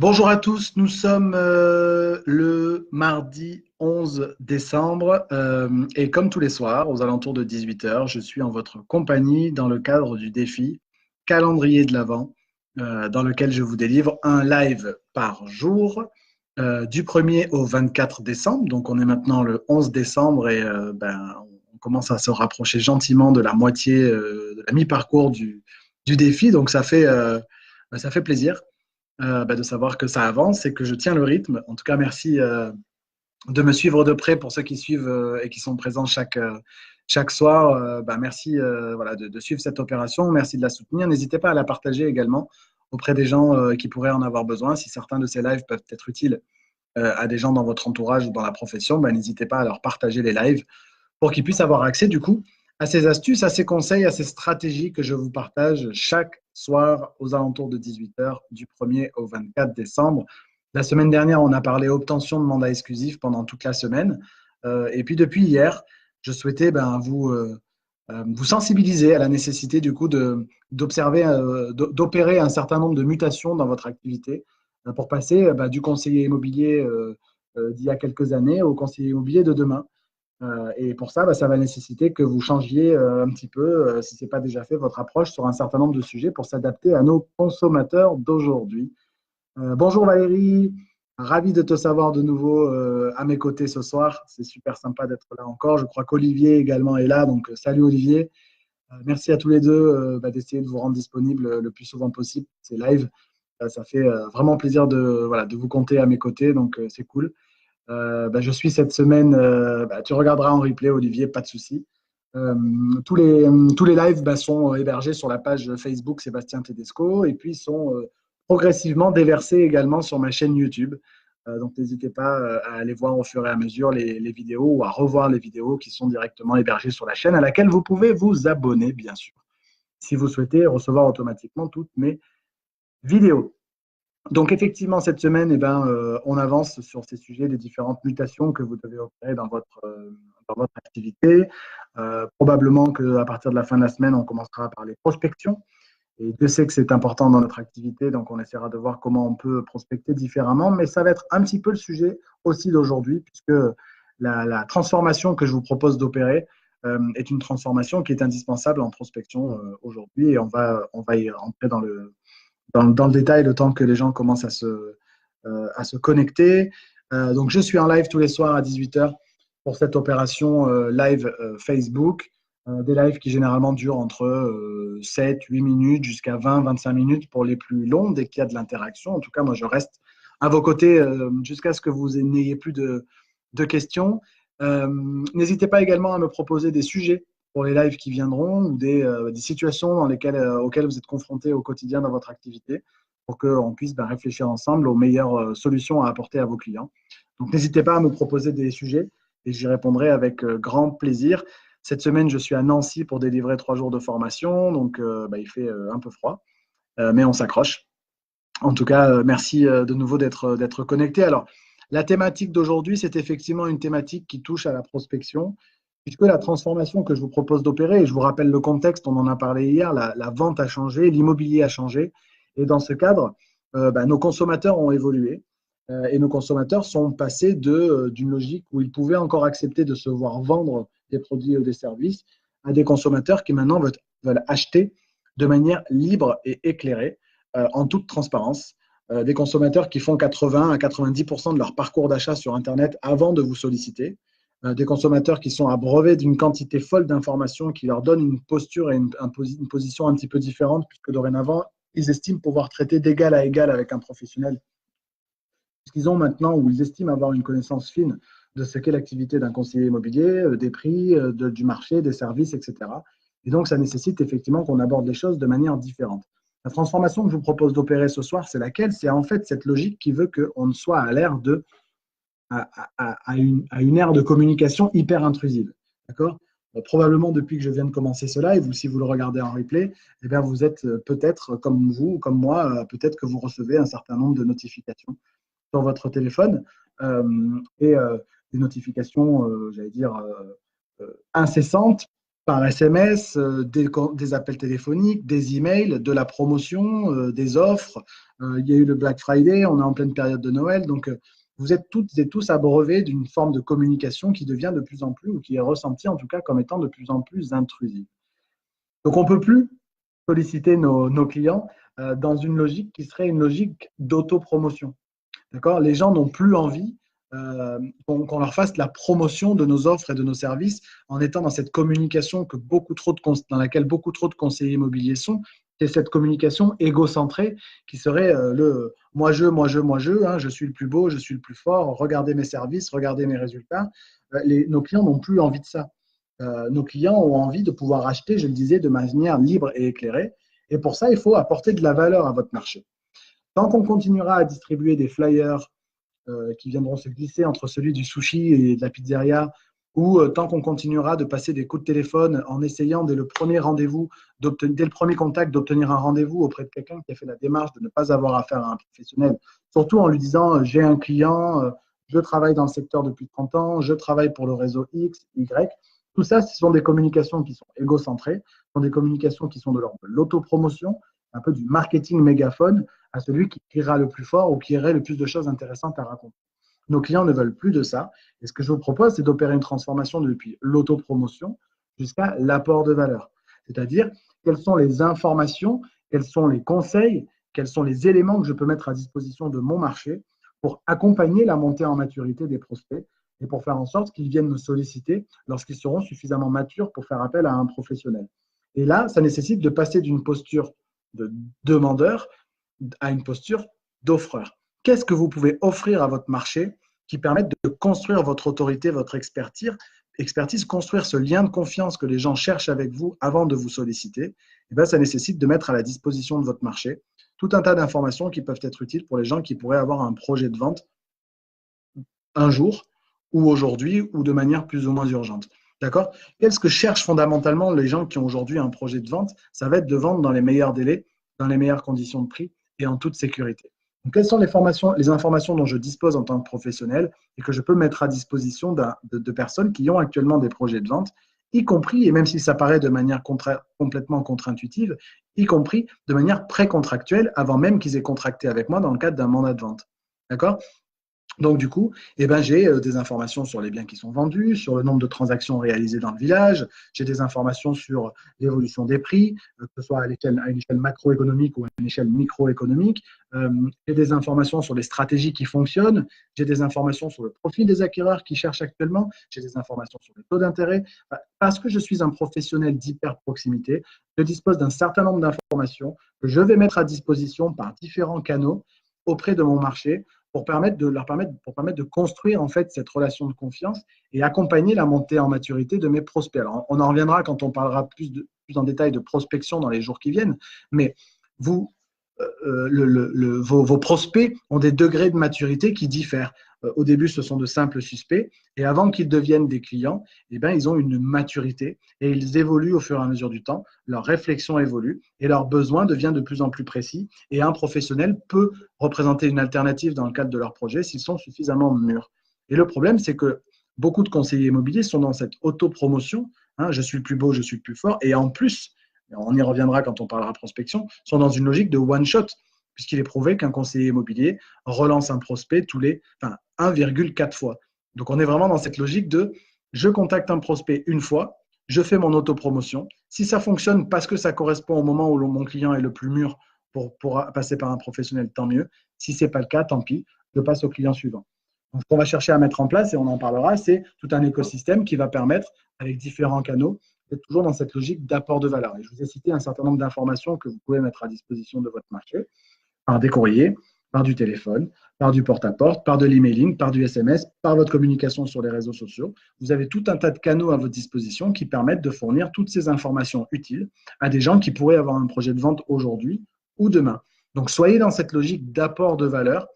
Bonjour à tous, nous sommes le mardi 11 décembre et comme tous les soirs, aux alentours de 18 heures, je suis en votre compagnie dans le cadre du défi Calendrier de l'Avent, dans lequel je vous délivre un live par jour du 1er au 24 décembre. Donc on est maintenant le 11 décembre et on commence à se rapprocher gentiment de la moitié, de la mi-parcours du défi. Donc ça fait plaisir de savoir que ça avance et que je tiens le rythme. En tout cas, merci de me suivre de près pour ceux qui suivent et qui sont présents chaque soir. Merci voilà, de suivre cette opération. Merci de la soutenir. N'hésitez pas à la partager également auprès des gens qui pourraient en avoir besoin. Si certains de ces lives peuvent être utiles à des gens dans votre entourage ou dans la profession, n'hésitez pas à leur partager les lives pour qu'ils puissent avoir accès du coup à ces astuces, à ces conseils, à ces stratégies que je vous partage chaque soir aux alentours de 18 heures du 1er au 24 décembre. La semaine dernière, on a parlé obtention de mandat exclusif pendant toute la semaine. Et puis depuis hier, je souhaitais vous sensibiliser à la nécessité du coup d'observer, d'opérer un certain nombre de mutations dans votre activité pour passer du conseiller immobilier d'il y a quelques années au conseiller immobilier de demain. Et pour ça, ça va nécessiter que vous changiez un petit peu, si ce n'est pas déjà fait, votre approche sur un certain nombre de sujets pour s'adapter à nos consommateurs d'aujourd'hui. Bonjour Valérie, ravi de te savoir de nouveau à mes côtés ce soir. C'est super sympa d'être là encore. Je crois qu'Olivier également est là, donc salut Olivier. Merci à tous les deux d'essayer de vous rendre disponible le plus souvent possible. C'est live. Ça fait vraiment plaisir de vous compter à mes côtés, donc c'est cool. Je suis cette semaine, tu regarderas en replay, Olivier, pas de souci. Euh, tous les lives sont hébergés sur la page Facebook Sébastien Tedesco et puis sont progressivement déversés également sur ma chaîne YouTube. Donc n'hésitez pas à aller voir au fur et à mesure les vidéos ou à revoir les vidéos qui sont directement hébergées sur la chaîne à laquelle vous pouvez vous abonner, bien sûr, si vous souhaitez recevoir automatiquement toutes mes vidéos. Donc effectivement, cette semaine, on avance sur ces sujets des différentes mutations que vous devez opérer dans votre activité. Probablement qu'à partir de la fin de la semaine, on commencera par les prospections. Et Dieu sait que c'est important dans notre activité, donc on essaiera de voir comment on peut prospecter différemment. Mais ça va être un petit peu le sujet aussi d'aujourd'hui, puisque la transformation que je vous propose d'opérer est une transformation qui est indispensable en prospection aujourd'hui. Et on va y rentrer dans le détail le temps que les gens commencent à se connecter. Donc, je suis en live tous les soirs à 18 heures pour cette opération live Facebook. Des lives qui généralement durent entre 7-8 minutes jusqu'à 20-25 minutes pour les plus longs dès qu'il y a de l'interaction. En tout cas, moi, je reste à vos côtés jusqu'à ce que vous n'ayez plus de questions. N'hésitez pas également à me proposer des sujets pour les lives qui viendront ou des situations auxquelles vous êtes confrontés au quotidien dans votre activité pour qu'on puisse réfléchir ensemble aux meilleures solutions à apporter à vos clients. Donc, n'hésitez pas à me proposer des sujets et j'y répondrai avec grand plaisir. Cette semaine, je suis à Nancy pour délivrer 3 jours de formation, donc il fait un peu froid, mais on s'accroche. En tout cas, merci de nouveau d'être connecté. Alors, la thématique d'aujourd'hui, c'est effectivement une thématique qui touche à la prospection, puisque la transformation que je vous propose d'opérer, et je vous rappelle le contexte, on en a parlé hier, la vente a changé, l'immobilier a changé, et dans ce cadre, nos consommateurs ont évolué, et nos consommateurs sont passés d'une logique où ils pouvaient encore accepter de se voir vendre des produits ou des services à des consommateurs qui maintenant veulent acheter de manière libre et éclairée en toute transparence. Des consommateurs qui font 80 à 90% de leur parcours d'achat sur Internet avant de vous solliciter. Des consommateurs qui sont abreuvés d'une quantité folle d'informations qui leur donnent une posture et une position un petit peu différente, puisque dorénavant, ils estiment pouvoir traiter d'égal à égal avec un professionnel. Puisqu'ils ont maintenant, ou ils estiment avoir une connaissance fine de ce qu'est l'activité d'un conseiller immobilier, des prix, du marché, des services, etc. Et donc, ça nécessite effectivement qu'on aborde les choses de manière différente. La transformation que je vous propose d'opérer ce soir, c'est laquelle? C'est en fait cette logique qui veut qu'on soit à l'ère à une ère de communication hyper intrusive. D'accord? Probablement depuis que je viens de commencer ce live, ou si vous le regardez en replay, eh bien vous êtes peut-être comme vous, comme moi, peut-être que vous recevez un certain nombre de notifications sur votre téléphone et des notifications, j'allais dire, incessantes par SMS, des appels téléphoniques, des emails, de la promotion, des offres. Il y a eu le Black Friday, on est en pleine période de Noël, donc vous êtes toutes et tous abreuvés d'une forme de communication qui devient de plus en plus, ou qui est ressentie en tout cas comme étant de plus en plus intrusive. Donc on ne peut plus solliciter nos clients dans une logique qui serait une logique d'autopromotion. D'accord? Les gens n'ont plus envie qu'on leur fasse la promotion de nos offres et de nos services en étant dans cette communication dans laquelle beaucoup trop de conseillers immobiliers sont. C'est cette communication égocentrée qui serait le moi je, hein, je suis le plus beau, je suis le plus fort, regardez mes services, regardez mes résultats. Nos clients n'ont plus envie de ça. Nos clients ont envie de pouvoir acheter, je le disais, de manière libre et éclairée. Et pour ça, il faut apporter de la valeur à votre marché. Tant qu'on continuera à distribuer des flyers qui viendront se glisser entre celui du sushi et de la pizzeria, ou tant qu'on continuera de passer des coups de téléphone en essayant dès le premier rendez-vous, dès le premier contact, d'obtenir un rendez-vous auprès de quelqu'un qui a fait la démarche de ne pas avoir affaire à un professionnel, surtout en lui disant j'ai un client, je travaille dans le secteur depuis 30 ans, je travaille pour le réseau X, Y. Tout ça, ce sont des communications qui sont égocentrées, ce sont des communications qui sont de l'ordre de l'autopromotion, un peu du marketing mégaphone à celui qui criera le plus fort ou qui aurait le plus de choses intéressantes à raconter. Nos clients ne veulent plus de ça. Et ce que je vous propose, c'est d'opérer une transformation depuis l'autopromotion jusqu'à l'apport de valeur. C'est-à-dire, quelles sont les informations, quels sont les conseils, quels sont les éléments que je peux mettre à disposition de mon marché pour accompagner la montée en maturité des prospects et pour faire en sorte qu'ils viennent me solliciter lorsqu'ils seront suffisamment matures pour faire appel à un professionnel. Et là, ça nécessite de passer d'une posture de demandeur à une posture d'offreur. Qu'est-ce que vous pouvez offrir à votre marché qui permette de construire votre autorité, votre expertise, construire ce lien de confiance que les gens cherchent avec vous avant de vous solliciter? Et bien, ça nécessite de mettre à la disposition de votre marché tout un tas d'informations qui peuvent être utiles pour les gens qui pourraient avoir un projet de vente un jour ou aujourd'hui ou de manière plus ou moins urgente. D'accord? Qu'est-ce que cherchent fondamentalement les gens qui ont aujourd'hui un projet de vente? Ça va être de vendre dans les meilleurs délais, dans les meilleures conditions de prix et en toute sécurité. Donc, quelles sont les informations dont je dispose en tant que professionnel et que je peux mettre à disposition de personnes qui ont actuellement des projets de vente, y compris, et même si ça paraît de manière complètement contre-intuitive, y compris de manière pré-contractuelle avant même qu'ils aient contracté avec moi dans le cadre d'un mandat de vente. D'accord? Donc, du coup, eh ben, j'ai des informations sur les biens qui sont vendus, sur le nombre de transactions réalisées dans le village, j'ai des informations sur l'évolution des prix, que ce soit à une échelle macroéconomique ou à une échelle microéconomique. J'ai des informations sur les stratégies qui fonctionnent, j'ai des informations sur le profil des acquéreurs qui cherchent actuellement, j'ai des informations sur les taux d'intérêt. Parce que je suis un professionnel d'hyper-proximité, je dispose d'un certain nombre d'informations que je vais mettre à disposition par différents canaux auprès de mon marché pour permettre de construire en fait cette relation de confiance et accompagner la montée en maturité de mes prospects. Alors, on en reviendra quand on parlera plus en détail de prospection dans les jours qui viennent, mais vous, vos prospects ont des degrés de maturité qui diffèrent. Au début, ce sont de simples suspects, et avant qu'ils deviennent des clients, eh bien, ils ont une maturité et ils évoluent au fur et à mesure du temps. Leur réflexion évolue et leur besoin devient de plus en plus précis. Et un professionnel peut représenter une alternative dans le cadre de leur projet s'ils sont suffisamment mûrs. Et le problème, c'est que beaucoup de conseillers immobiliers sont dans cette autopromotion. Hein, je suis le plus beau, je suis le plus fort. Et en plus, on y reviendra quand on parlera prospection, sont dans une logique de one-shot, puisqu'il est prouvé qu'un conseiller immobilier relance un prospect 1,4 fois. Donc, on est vraiment dans cette logique de je contacte un prospect une fois, je fais mon autopromotion. Si ça fonctionne parce que ça correspond au moment où mon client est le plus mûr pour passer par un professionnel, tant mieux. Si ce n'est pas le cas, tant pis, je passe au client suivant. Donc, ce qu'on va chercher à mettre en place, et on en parlera, c'est tout un écosystème qui va permettre, avec différents canaux, d'être toujours dans cette logique d'apport de valeur. Et je vous ai cité un certain nombre d'informations que vous pouvez mettre à disposition de votre marché, par des courriers, par du téléphone, par du porte-à-porte, par de l'emailing, par du SMS, par votre communication sur les réseaux sociaux. Vous avez tout un tas de canaux à votre disposition qui permettent de fournir toutes ces informations utiles à des gens qui pourraient avoir un projet de vente aujourd'hui ou demain. Donc, soyez dans cette logique d'apport de valeur.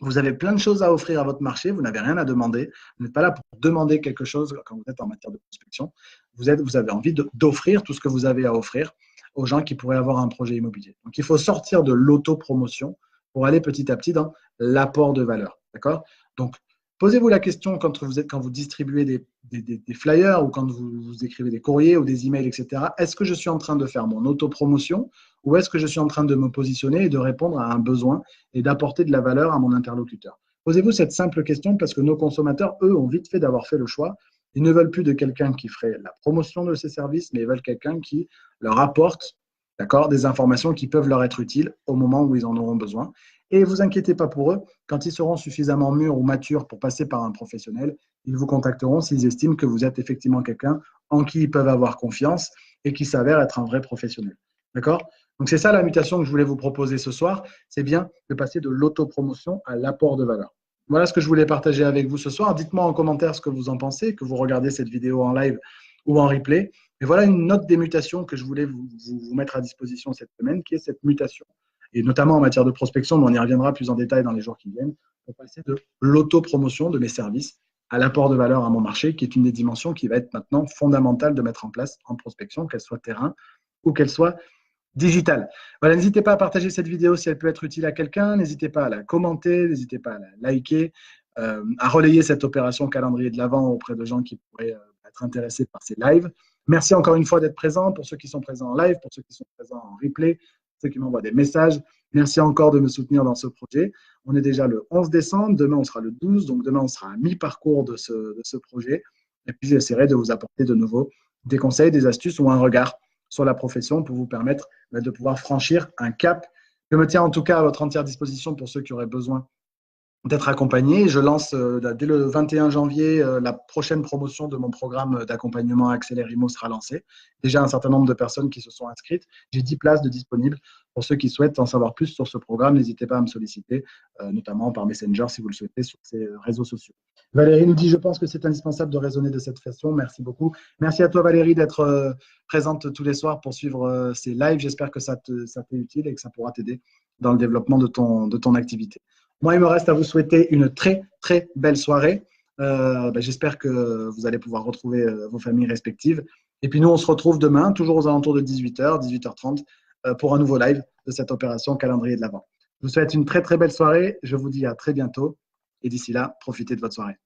Vous avez plein de choses à offrir à votre marché, vous n'avez rien à demander. Vous n'êtes pas là pour demander quelque chose quand vous êtes en matière de prospection. Vous avez envie d'offrir tout ce que vous avez à offrir aux gens qui pourraient avoir un projet immobilier. Donc, il faut sortir de l'autopromotion pour aller petit à petit dans l'apport de valeur. D'accord? Donc, Posez-vous la question quand vous distribuez des flyers ou quand vous écrivez des courriers ou des emails, etc. Est-ce que je suis en train de faire mon autopromotion ou est-ce que je suis en train de me positionner et de répondre à un besoin et d'apporter de la valeur à mon interlocuteur? Posez-vous cette simple question parce que nos consommateurs, eux, ont vite fait d'avoir fait le choix. Ils ne veulent plus de quelqu'un qui ferait la promotion de ces services, mais ils veulent quelqu'un qui leur apporte, d'accord, des informations qui peuvent leur être utiles au moment où ils en auront besoin. Et ne vous inquiétez pas pour eux, quand ils seront suffisamment mûrs ou matures pour passer par un professionnel, ils vous contacteront s'ils estiment que vous êtes effectivement quelqu'un en qui ils peuvent avoir confiance et qui s'avère être un vrai professionnel. D'accord? Donc c'est ça la mutation que je voulais vous proposer ce soir, c'est bien de passer de l'autopromotion à l'apport de valeur. Voilà ce que je voulais partager avec vous ce soir. Dites-moi en commentaire ce que vous en pensez, que vous regardez cette vidéo en live ou en replay. Et voilà une note des mutations que je voulais vous mettre à disposition cette semaine, qui est cette mutation. Et notamment en matière de prospection, mais on y reviendra plus en détail dans les jours qui viennent, pour passer de l'autopromotion de mes services à l'apport de valeur à mon marché, qui est une des dimensions qui va être maintenant fondamentale de mettre en place en prospection, qu'elle soit terrain ou qu'elle soit digitale. Voilà, n'hésitez pas à partager cette vidéo si elle peut être utile à quelqu'un, n'hésitez pas à la commenter, n'hésitez pas à la liker, à relayer cette opération calendrier de l'Avent auprès de gens qui pourraient être intéressés par ces lives. Merci encore une fois d'être présents, pour ceux qui sont présents en live, pour ceux qui sont présents en replay, ceux qui m'envoient des messages. Merci encore de me soutenir dans ce projet. On est déjà le 11 décembre, demain on sera le 12, donc demain on sera à mi-parcours de ce projet. Et puis j'essaierai de vous apporter de nouveau des conseils, des astuces ou un regard sur la profession pour vous permettre de pouvoir franchir un cap. Je me tiens en tout cas à votre entière disposition pour ceux qui auraient besoin d'être accompagné. Je lance dès le 21 janvier la prochaine promotion de mon programme d'accompagnement Accélérimo sera lancée. Déjà un certain nombre de personnes qui se sont inscrites. J'ai 10 places de disponibles. Pour ceux qui souhaitent en savoir plus sur ce programme, n'hésitez pas à me solliciter, notamment par Messenger si vous le souhaitez sur ces réseaux sociaux. Valérie nous dit, je pense que c'est indispensable de raisonner de cette façon. Merci beaucoup. Merci à toi Valérie d'être présente tous les soirs pour suivre ces lives. J'espère que ça t'est utile et que ça pourra t'aider dans le développement de ton activité. Moi, il me reste à vous souhaiter une très, très belle soirée. J'espère que vous allez pouvoir retrouver vos familles respectives. Et puis nous, on se retrouve demain, toujours aux alentours de 18h, 18h30, pour un nouveau live de cette opération calendrier de l'Avent. Je vous souhaite une très, très belle soirée. Je vous dis à très bientôt. Et d'ici là, profitez de votre soirée.